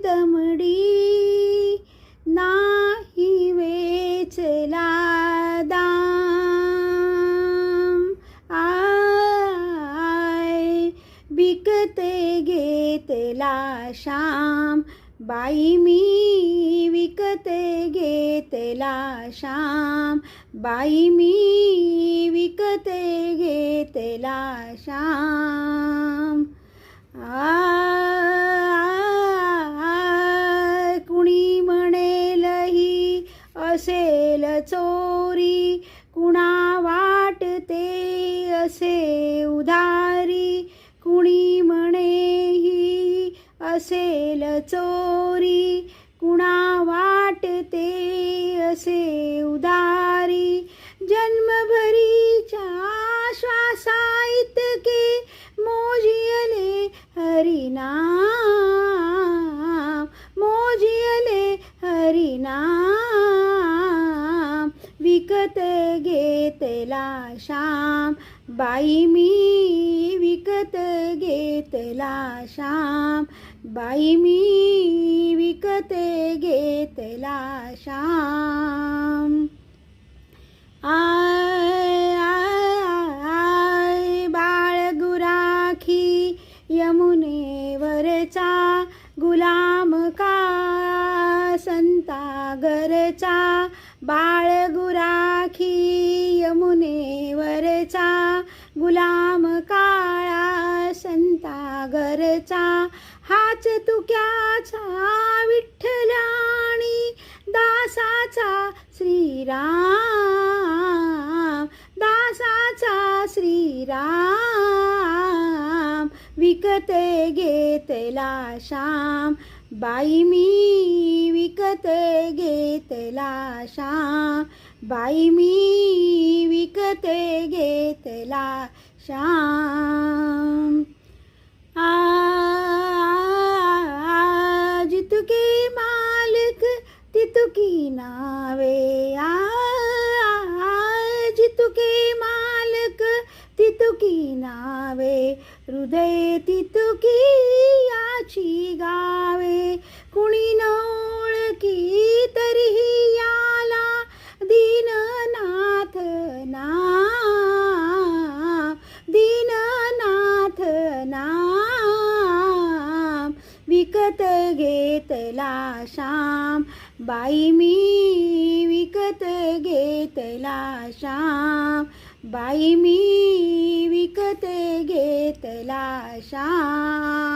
दमडी नाही वेचला दाम. आय विकते घेतला श्याम, बाई मी विकते घेतला श्याम, बाई मी विकते घेतला श्याम. कुणी म्हणेल ही असेल चोरी, कुणा वाटते असे उधारी. कुणी म्हणे ही असेल चोरी, कुणा वाटते असे उधारी. जन्मभरीच्या श्वासा इतके मोजियले हरिनाम, मोजियले हरिनाम. विकत घेतला श्याम, बाई मी विकत घेतला श्याम, बाई मी विकत घेतला श्याम. आय आय बाळ गुराखी यमुनेवरचा, गुलाम का संतागरचा. बाळ गुराखी यमुनेवरचा, गुलाम काळा संतागरचा. हाच तुक्याचा विठ्ठलाणी दासाचा श्रीराम, दासाचा श्रीराम. विकते घेतला श्याम, बाई मी विकते घेतला श्याम, बाई मी विकते घेतला श्याम. जितके मालक तितकी नावे, जितके मालक तितकी नावे. हृदय तितकी याची गावे, कुणी न ओळखी तरीही याला दीननाथ नाम, दीननाथ नाम. विकत घेतला श्याम, बाई मी विकत घेतला श्याम, बाई मी विकत घेतला श्याम.